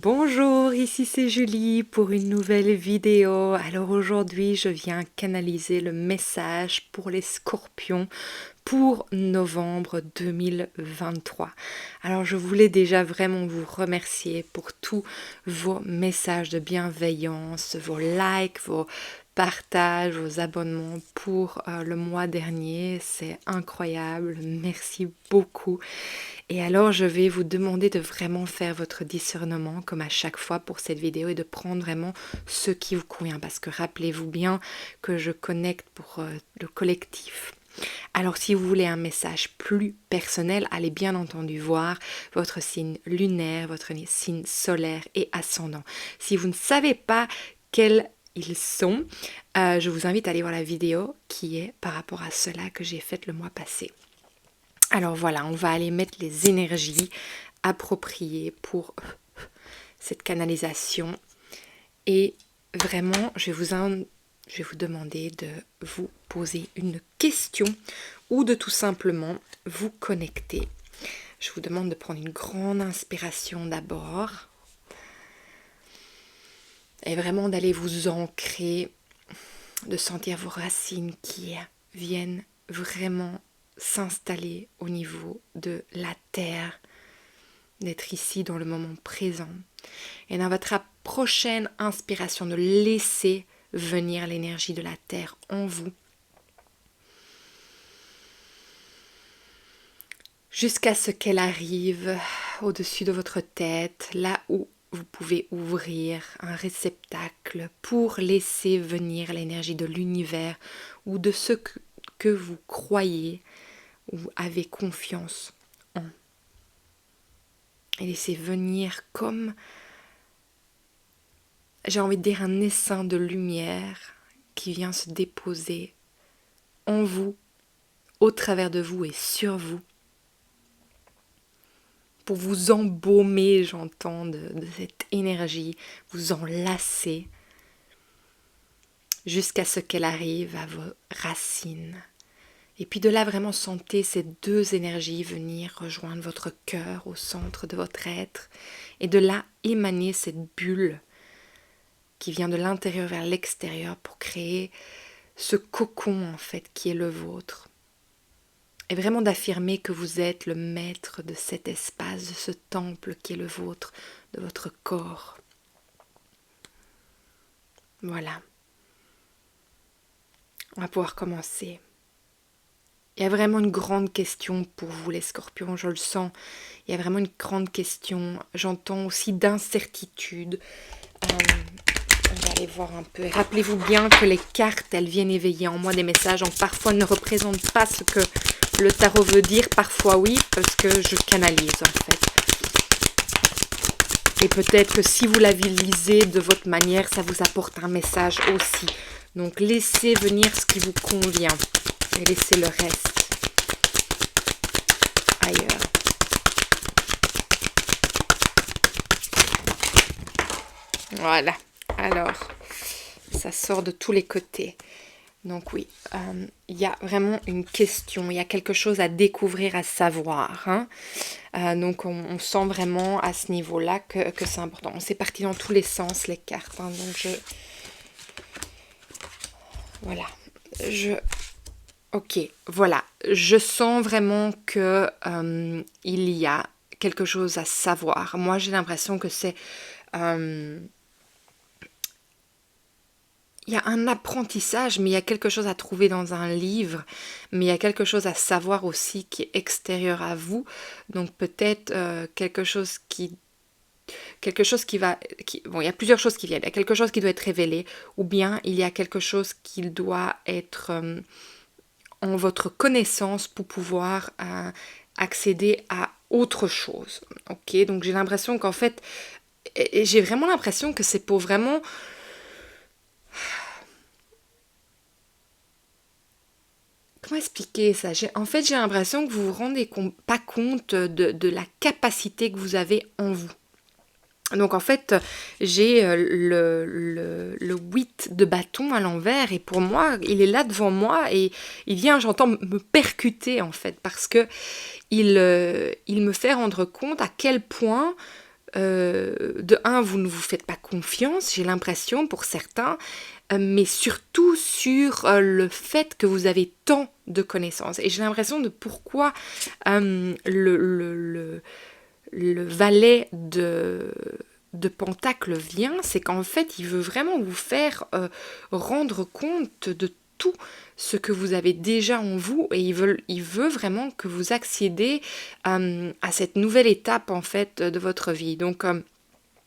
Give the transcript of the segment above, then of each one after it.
Bonjour, ici c'est Julie pour une nouvelle vidéo. Alors aujourd'hui, je viens canaliser le message pour les scorpions pour novembre 2023. Alors je voulais déjà vraiment vous remercier pour tous vos messages de bienveillance, vos likes, vos partages, vos abonnements pour le mois dernier. C'est incroyable, merci beaucoup. Et alors je vais vous demander de vraiment faire votre discernement comme à chaque fois pour cette vidéo et de prendre vraiment ce qui vous convient parce que rappelez-vous bien que je connecte pour le collectif. Alors si vous voulez un message plus personnel, allez bien entendu voir votre signe lunaire, votre signe solaire et ascendant. Si vous ne savez pas quels ils sont, je vous invite à aller voir la vidéo qui est par rapport à cela que j'ai faite le mois passé. Alors voilà, on va aller mettre les énergies appropriées pour cette canalisation. Et vraiment, je vais vous demander de vous poser une question ou de tout simplement vous connecter. Je vous demande de prendre une grande inspiration d'abord. Et vraiment d'aller vous ancrer, de sentir vos racines qui viennent vraiment s'installer au niveau de la terre, d'être ici dans le moment présent. Et dans votre prochaine inspiration, de laisser venir l'énergie de la terre en vous, jusqu'à ce qu'elle arrive au-dessus de votre tête, là où vous pouvez ouvrir un réceptacle pour laisser venir l'énergie de l'univers ou de ce que vous croyez ou avez confiance en. Et laissez venir comme, j'ai envie de dire, un essaim de lumière qui vient se déposer en vous, au travers de vous et sur vous, pour vous embaumer, j'entends, de cette énergie, vous enlacer, jusqu'à ce qu'elle arrive à vos racines. Et puis de là, vraiment sentez ces deux énergies venir rejoindre votre cœur au centre de votre être. Et de là, émaner cette bulle qui vient de l'intérieur vers l'extérieur pour créer ce cocon en fait qui est le vôtre. Et vraiment d'affirmer que vous êtes le maître de cet espace, de ce temple qui est le vôtre, de votre corps. Voilà. On va pouvoir commencer. Il y a vraiment une grande question pour vous les scorpions, je le sens. Il y a vraiment une grande question. J'entends aussi d'incertitude. On va aller voir un peu. Et rappelez-vous bien que les cartes, elles viennent éveiller en moi des messages. Donc parfois, elles ne représentent pas ce que le tarot veut dire. Parfois, oui, parce que je canalise en fait. Et peut-être que si vous la lisez de votre manière, ça vous apporte un message aussi. Donc laissez venir ce qui vous convient. Et laissez le reste ailleurs. Voilà. Alors, ça sort de tous les côtés. Donc oui, il y a vraiment une question, il y a quelque chose à découvrir, à savoir. Donc on sent vraiment à ce niveau-là que c'est important. C'est parti dans tous les sens, les cartes. Donc voilà. Ok, voilà. Je sens vraiment que il y a quelque chose à savoir. Moi, j'ai l'impression que c'est... il y a un apprentissage, mais il y a quelque chose à trouver dans un livre, mais il y a quelque chose à savoir aussi qui est extérieur à vous. Donc peut-être quelque chose qui va... bon, il y a plusieurs choses qui viennent. Il y a quelque chose qui doit être révélé, ou bien il y a quelque chose qui doit être en votre connaissance pour pouvoir accéder à autre chose. Ok, donc j'ai l'impression qu'en fait, j'ai vraiment l'impression que c'est pour vraiment... Comment expliquer ça? En fait, j'ai l'impression que vous vous rendez pas compte de la capacité que vous avez en vous. Donc en fait, j'ai le 8 de bâton à l'envers et pour moi, il est là devant moi et il vient, j'entends, me percuter en fait parce que il me fait rendre compte à quel point de un, vous ne vous faites pas confiance, j'ai l'impression pour certains, mais surtout sur le fait que vous avez tant de connaissances. Et j'ai l'impression de pourquoi le valet de Pentacle vient, c'est qu'en fait, il veut vraiment vous faire rendre compte de tout ce que vous avez déjà en vous et il veut vraiment que vous accédez à cette nouvelle étape en fait de votre vie. Donc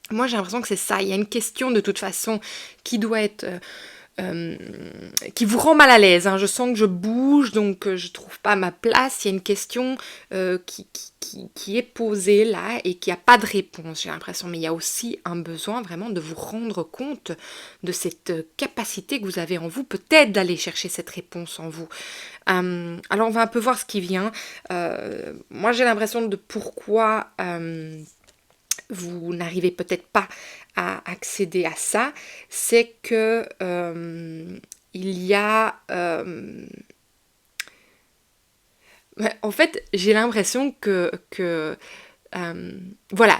moi j'ai l'impression que c'est ça, il y a une question de toute façon qui doit être qui vous rend mal à l'aise, hein. Je sens que je bouge, donc je trouve pas ma place. Il y a une question qui est posée là et qui n'a pas de réponse, j'ai l'impression. Mais il y a aussi un besoin vraiment de vous rendre compte de cette capacité que vous avez en vous, peut-être d'aller chercher cette réponse en vous. Alors on va un peu voir ce qui vient. Moi j'ai l'impression de pourquoi vous n'arrivez peut-être pas à accéder à ça, c'est que il y a... en fait, j'ai l'impression que voilà,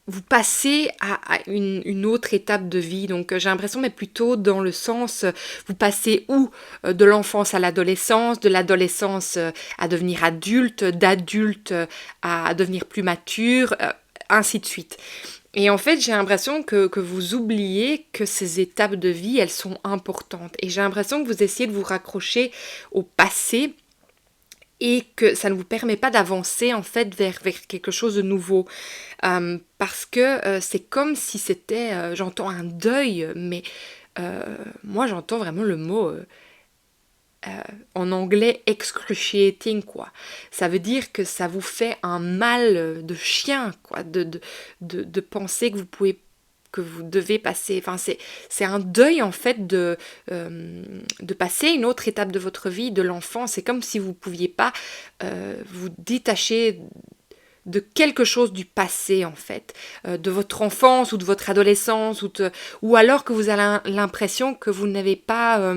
vous passez à une autre étape de vie. Donc j'ai l'impression, mais plutôt dans le sens, vous passez où de l'enfance à l'adolescence, de l'adolescence à devenir adulte, d'adulte à devenir plus mature, ainsi de suite. Et en fait, j'ai l'impression que vous oubliez que ces étapes de vie, elles sont importantes. Et j'ai l'impression que vous essayez de vous raccrocher au passé et que ça ne vous permet pas d'avancer en fait vers quelque chose de nouveau. Parce que c'est comme si c'était, j'entends un deuil, mais moi j'entends vraiment le mot... en anglais excruciating, quoi. Ça veut dire que ça vous fait un mal de chien, quoi, de penser que vous devez passer, enfin c'est un deuil en fait de passer une autre étape de votre vie, de l'enfance. C'est comme si vous ne pouviez pas vous détacher de quelque chose du passé en fait, de votre enfance ou de votre adolescence, ou alors que vous avez l'impression que vous n'avez pas...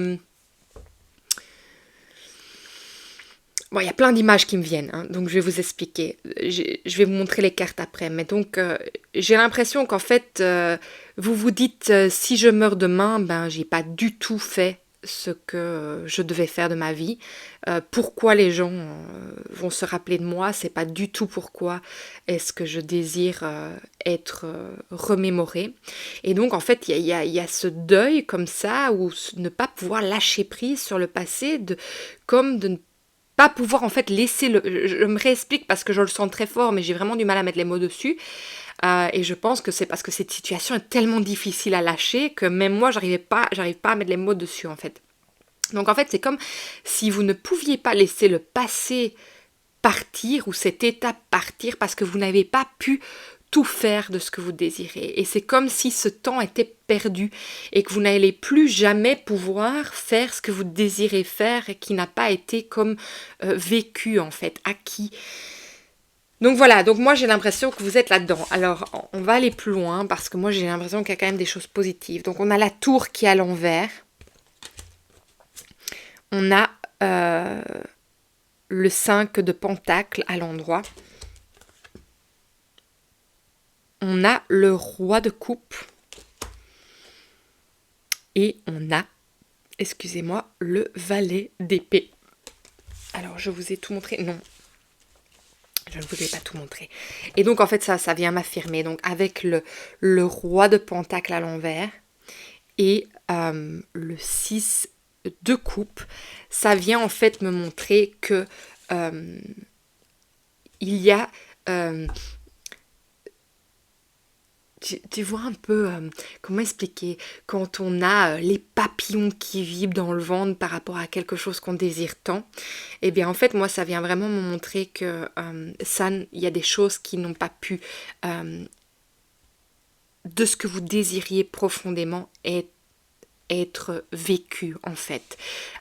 Bon, il y a plein d'images qui me viennent, hein, donc je vais vous expliquer. Je vais vous montrer les cartes après. Mais donc, j'ai l'impression qu'en fait, vous vous dites, si je meurs demain, ben, j'ai pas du tout fait ce que je devais faire de ma vie. Pourquoi les gens vont se rappeler de moi, c'est pas du tout pourquoi est-ce que je désire être remémorée. Et donc, en fait, il y a ce deuil comme ça, ou ne pas pouvoir lâcher prise sur le passé, comme de ne pas pouvoir en fait laisser je me réexplique parce que je le sens très fort, mais j'ai vraiment du mal à mettre les mots dessus. Et je pense que c'est parce que cette situation est tellement difficile à lâcher que même moi, j'arrive pas à mettre les mots dessus en fait. Donc en fait, c'est comme si vous ne pouviez pas laisser le passé partir ou cette étape partir parce que vous n'avez pas pu tout faire de ce que vous désirez. Et c'est comme si ce temps était perdu et que vous n'allez plus jamais pouvoir faire ce que vous désirez faire et qui n'a pas été comme vécu en fait, acquis. Donc voilà, donc moi j'ai l'impression que vous êtes là-dedans. Alors on va aller plus loin parce que moi j'ai l'impression qu'il y a quand même des choses positives. Donc on a la tour qui est à l'envers. On a le 5 de pentacle à l'endroit. On a le roi de coupe. Et on a, excusez-moi, le valet d'épée. Alors, je vous ai tout montré. Non, je ne vous ai pas tout montré. Et donc, en fait, ça vient m'affirmer. Donc, avec le roi de pentacle à l'envers et le 6 de coupe, ça vient en fait me montrer que il y a... tu vois un peu, comment expliquer, quand on a les papillons qui vibrent dans le ventre par rapport à quelque chose qu'on désire tant, eh bien en fait moi ça vient vraiment me montrer que il y a des choses qui n'ont pas pu, de ce que vous désiriez profondément, être vécu en fait.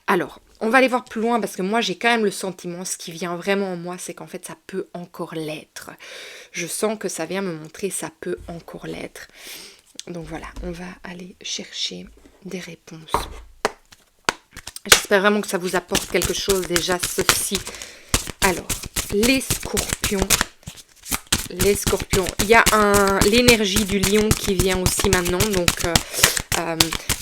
Alors, on va aller voir plus loin parce que moi j'ai quand même le sentiment, ce qui vient vraiment en moi, c'est qu'en fait ça peut encore l'être. Je sens que ça vient me montrer, ça peut encore l'être. Donc voilà, on va aller chercher des réponses. J'espère vraiment que ça vous apporte quelque chose déjà, ceci. Alors, les scorpions, les scorpions. Il y a l'énergie du lion qui vient aussi maintenant. Donc,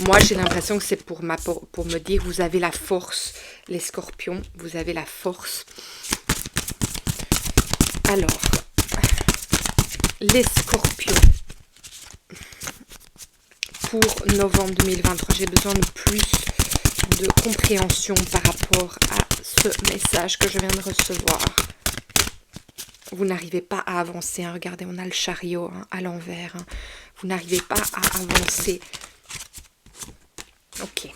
moi, j'ai l'impression que c'est pour me dire, vous avez la force, les scorpions. Vous avez la force. Alors, les scorpions. Pour novembre 2023, j'ai besoin de plus de compréhension par rapport à ce message que je viens de recevoir. Vous n'arrivez pas à avancer, hein. Regardez, on a le chariot à l'envers. Hein. Vous n'arrivez pas à avancer. Ok.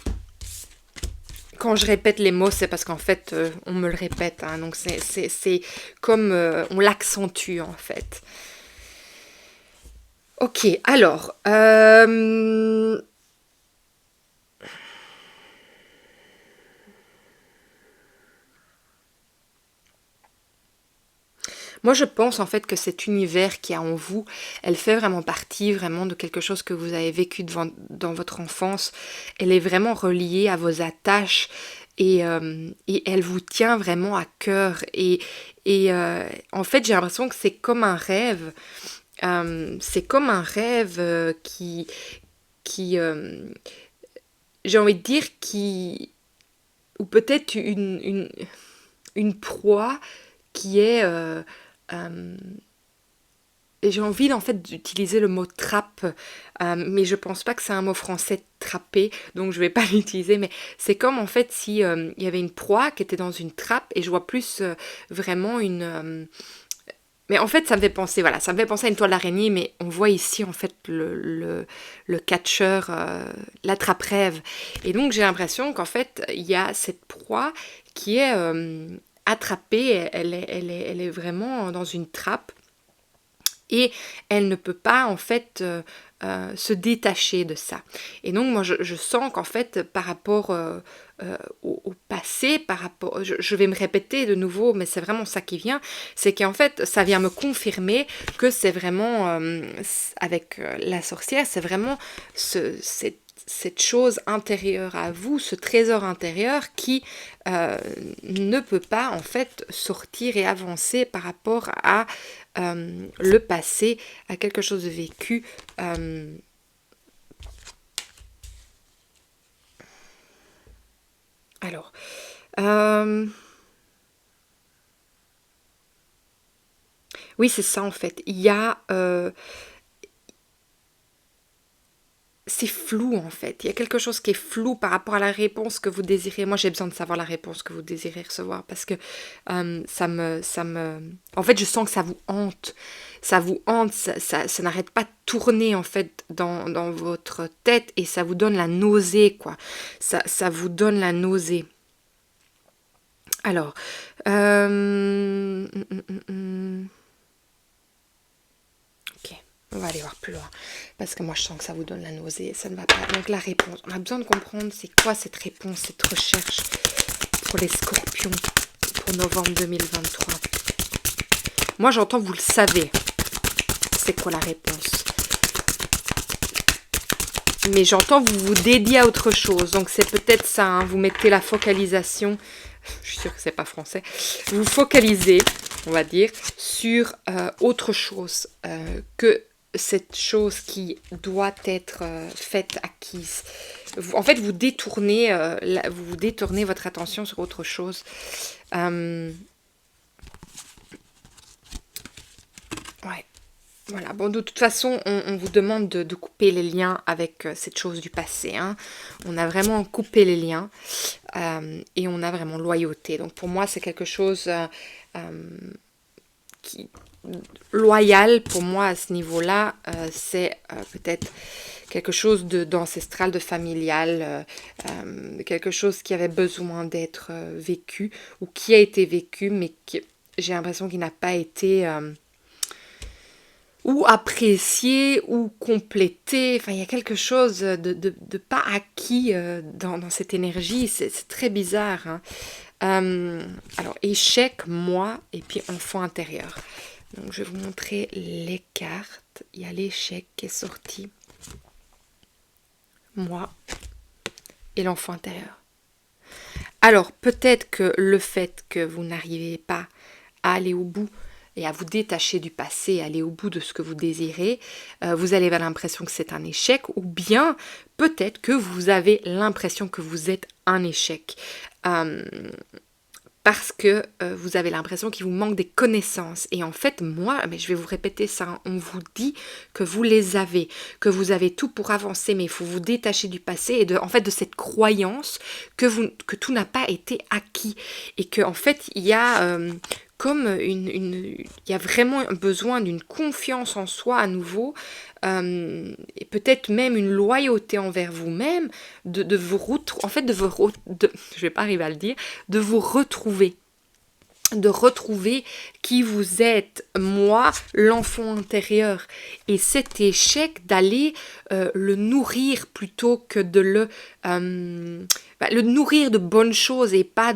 Quand je répète les mots, c'est parce qu'en fait, on me le répète. Hein. Donc, c'est comme on l'accentue, en fait. Ok, alors... Moi, je pense en fait que cet univers qui a en vous, elle fait vraiment partie vraiment de quelque chose que vous avez vécu dans votre enfance. Elle est vraiment reliée à vos attaches et elle vous tient vraiment à cœur. En fait, j'ai l'impression que c'est comme un rêve. C'est comme un rêve qui j'ai envie de dire, ou peut-être une proie qui est... et j'ai envie en fait d'utiliser le mot trappe, mais je pense pas que c'est un mot français trapper, donc je vais pas l'utiliser, mais c'est comme en fait si il y avait une proie qui était dans une trappe, et je vois plus vraiment mais en fait ça me fait penser, voilà, ça me fait penser à une toile d'araignée, mais on voit ici en fait le catcheur, l'attrape-rêve, et donc j'ai l'impression qu'en fait il y a cette proie qui est attrapée, elle est vraiment dans une trappe, et elle ne peut pas en fait se détacher de ça. Et donc moi je sens qu'en fait par rapport au passé, par rapport, je vais me répéter de nouveau, mais c'est vraiment ça qui vient, c'est qu'en fait ça vient me confirmer que c'est vraiment avec la sorcière, c'est vraiment cette chose intérieure à vous, ce trésor intérieur qui ne peut pas en fait sortir et avancer par rapport à le passé, à quelque chose de vécu. Alors, oui, c'est ça en fait. Il y a c'est flou en fait. Il y a quelque chose qui est flou par rapport à la réponse que vous désirez. Moi, j'ai besoin de savoir la réponse que vous désirez recevoir parce que en fait, je sens que ça vous hante. Ça vous hante, ça n'arrête pas de tourner en fait dans votre tête et ça vous donne la nausée, quoi. Ça vous donne la nausée. Alors, ok, on va aller voir plus loin. Parce que moi, je sens que ça vous donne la nausée. Ça ne va pas. Donc, la réponse. On a besoin de comprendre c'est quoi cette réponse, cette recherche pour les scorpions pour novembre 2023. Moi, j'entends, vous le savez. C'est quoi la réponse? Mais j'entends, vous vous dédiez à autre chose. Donc, c'est peut-être ça. Hein, vous mettez la focalisation. Je suis sûre que c'est pas français. Vous focalisez, on va dire, sur autre chose que cette chose qui doit être faite, acquise. En fait, vous détournez votre attention sur autre chose. Ouais. Voilà. Bon, de toute façon, on vous demande de couper les liens avec cette chose du passé. Hein. On a vraiment coupé les liens et on a vraiment loyauté. Donc pour moi, c'est quelque chose qui loyal pour moi à ce niveau-là, c'est peut-être quelque chose d'ancestral, de familial, quelque chose qui avait besoin d'être vécu ou qui a été vécu, mais qui, j'ai l'impression qu'il n'a pas été ou apprécié ou complété. Enfin, il y a quelque chose de pas acquis dans cette énergie. C'est très bizarre. Hein. Alors, échec, moi, et puis enfant intérieur. Donc, je vais vous montrer les cartes. Il y a l'échec qui est sorti. Moi et l'enfant intérieur. Alors, peut-être que le fait que vous n'arrivez pas à aller au bout et à vous détacher du passé, aller au bout de ce que vous désirez, vous allez avoir l'impression que c'est un échec, ou bien peut-être que vous avez l'impression que vous êtes un échec. Parce que vous avez l'impression qu'il vous manque des connaissances. Et en fait, moi, mais je vais vous répéter ça, hein, on vous dit que vous les avez, que vous avez tout pour avancer, mais il faut vous détacher du passé et en fait, de cette croyance que tout n'a pas été acquis. Et qu'en fait, il y a il y a vraiment besoin d'une confiance en soi à nouveau, et peut-être même une loyauté envers vous-même, de vous retrouver, en fait, je vais pas arriver à le dire, de vous retrouver. De retrouver qui vous êtes, moi, l'enfant intérieur. Et cet échec, d'aller le nourrir plutôt que de le nourrir de bonnes choses et pas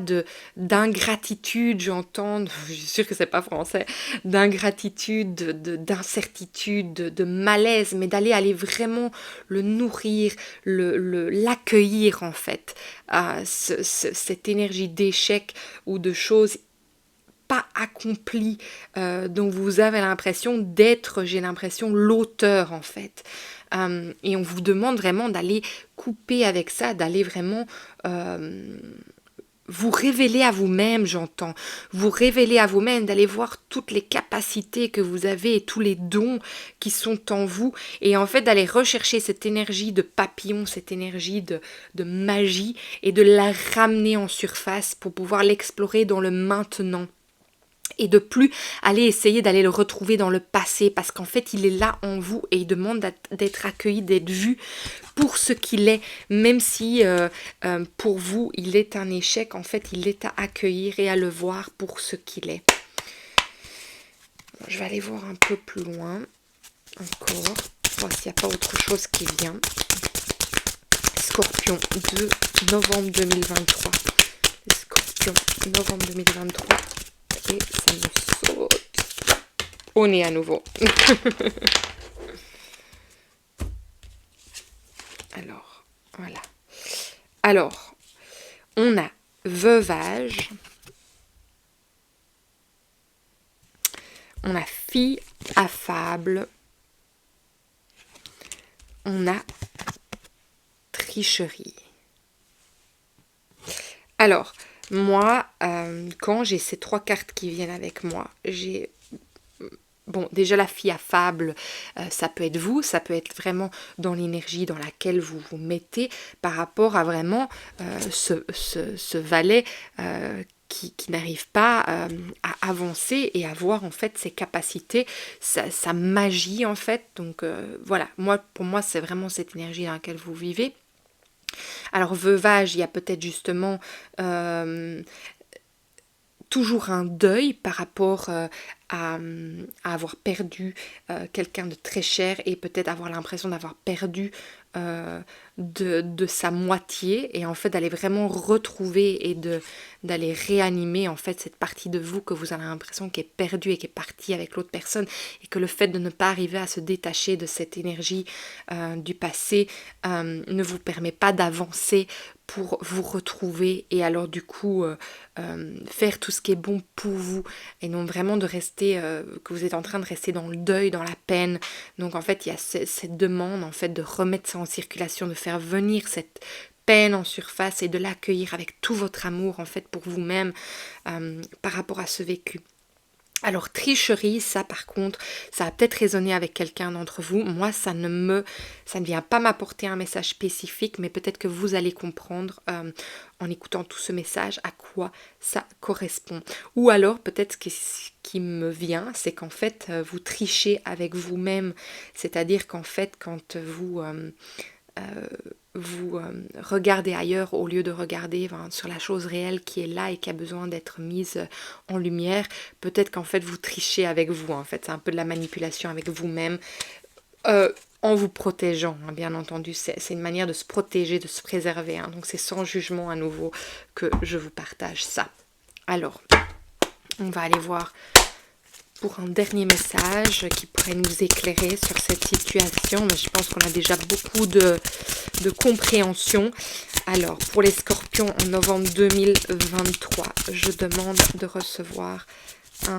d'ingratitude, j'entends, je suis sûre que c'est pas français, d'ingratitude, d'incertitude, de malaise, mais aller vraiment le nourrir, l'accueillir en fait, cette énergie d'échec ou de choses pas accompli, dont vous avez l'impression d'être, j'ai l'impression, l'auteur en fait. Et on vous demande vraiment d'aller couper avec ça, d'aller vraiment vous révéler à vous-même, j'entends. Vous révéler à vous-même, d'aller voir toutes les capacités que vous avez et tous les dons qui sont en vous. Et en fait, d'aller rechercher cette énergie de papillon, cette énergie de magie et de la ramener en surface pour pouvoir l'explorer dans le maintenant. Et de plus aller essayer d'aller le retrouver dans le passé, parce qu'en fait il est là en vous et il demande d'être accueilli, d'être vu pour ce qu'il est, même si pour vous il est un échec, en fait il est à accueillir et à le voir pour ce qu'il est. Je vais aller voir un peu plus loin encore, voir s'il n'y a pas autre chose qui vient. Scorpion de novembre 2023. Scorpion, novembre 2023. Et ça me saute au nez à nouveau. Alors, voilà. Alors, on a veuvage. On a fille affable. On a tricherie. Alors, moi, quand j'ai ces 3 cartes qui viennent avec moi, j'ai... Bon, déjà la fille affable, ça peut être vous, ça peut être vraiment dans l'énergie dans laquelle vous vous mettez par rapport à vraiment ce valet qui n'arrive pas à avancer et à voir en fait ses capacités, sa magie en fait. Donc voilà, pour moi c'est vraiment cette énergie dans laquelle vous vivez. Alors veuvage, il y a peut-être justement toujours un deuil par rapport à avoir perdu quelqu'un de très cher et peut-être avoir l'impression d'avoir perdu de sa moitié, et en fait d'aller vraiment retrouver et d'aller réanimer en fait cette partie de vous que vous avez l'impression qui est perdue et qui est partie avec l'autre personne, et que le fait de ne pas arriver à se détacher de cette énergie du passé ne vous permet pas d'avancer pour vous retrouver, et alors du coup faire tout ce qui est bon pour vous, et non vraiment de rester, que vous êtes en train de rester dans le deuil, dans la peine. Donc en fait il y a cette demande en fait de remettre ça en circulation, de faire venir cette peine en surface et de l'accueillir avec tout votre amour en fait pour vous-même par rapport à ce vécu. Alors tricherie, ça par contre, ça a peut-être résonné avec quelqu'un d'entre vous. Moi, ça ne vient pas m'apporter un message spécifique, mais peut-être que vous allez comprendre en écoutant tout ce message à quoi ça correspond. Ou alors peut-être ce qui me vient, c'est qu'en fait vous trichez avec vous-même, c'est-à-dire qu'en fait quand vous regardez ailleurs au lieu de regarder sur la chose réelle qui est là et qui a besoin d'être mise en lumière, peut-être qu'en fait vous trichez avec vous, en fait c'est un peu de la manipulation avec vous-même, en vous protégeant, hein, bien entendu, c'est une manière de se protéger, de se préserver, hein, donc c'est sans jugement à nouveau que je vous partage ça. Alors, on va aller voir pour un dernier message qui pourrait nous éclairer sur cette situation, mais je pense qu'on a déjà beaucoup de compréhension. Alors, pour les scorpions en novembre 2023, je demande de recevoir un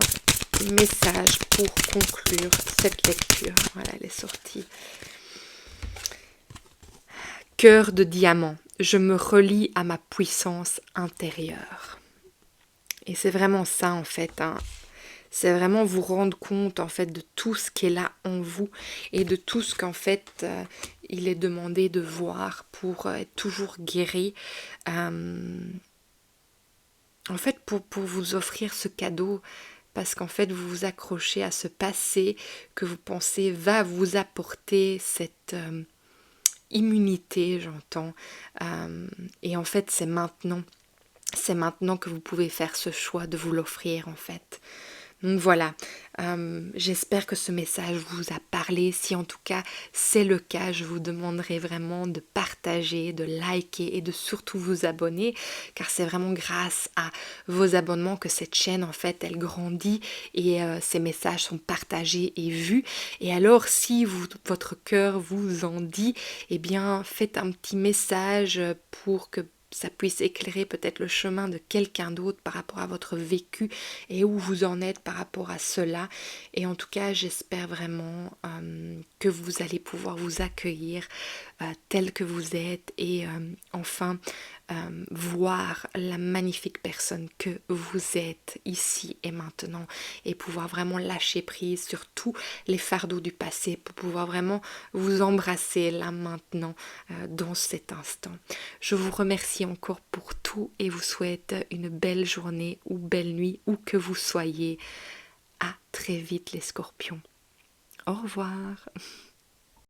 message pour conclure cette lecture. Voilà, elle est sortie. Cœur de diamant, je me relie à ma puissance intérieure. Et c'est vraiment ça en fait, hein. C'est vraiment vous rendre compte en fait de tout ce qui est là en vous et de tout ce qu'en fait il est demandé de voir pour être toujours guéri. Euh, en fait pour vous offrir ce cadeau parce qu'en fait vous vous accrochez à ce passé que vous pensez va vous apporter cette immunité, j'entends. Et en fait c'est maintenant. C'est maintenant que vous pouvez faire ce choix de vous l'offrir en fait. Donc voilà, j'espère que ce message vous a parlé. Si en tout cas c'est le cas, je vous demanderai vraiment de partager, de liker et de surtout vous abonner, car c'est vraiment grâce à vos abonnements que cette chaîne en fait elle grandit et ces messages sont partagés et vus. Et alors si votre cœur vous en dit, eh bien faites un petit message pour que ça puisse éclairer peut-être le chemin de quelqu'un d'autre par rapport à votre vécu et où vous en êtes par rapport à cela. Et en tout cas, j'espère vraiment que vous allez pouvoir vous accueillir tel que vous êtes et enfin voir la magnifique personne que vous êtes ici et maintenant et pouvoir vraiment lâcher prise sur tous les fardeaux du passé pour pouvoir vraiment vous embrasser là maintenant dans cet instant. Je vous remercie encore pour tout et vous souhaite une belle journée ou belle nuit où que vous soyez. À très vite les scorpions. Au revoir.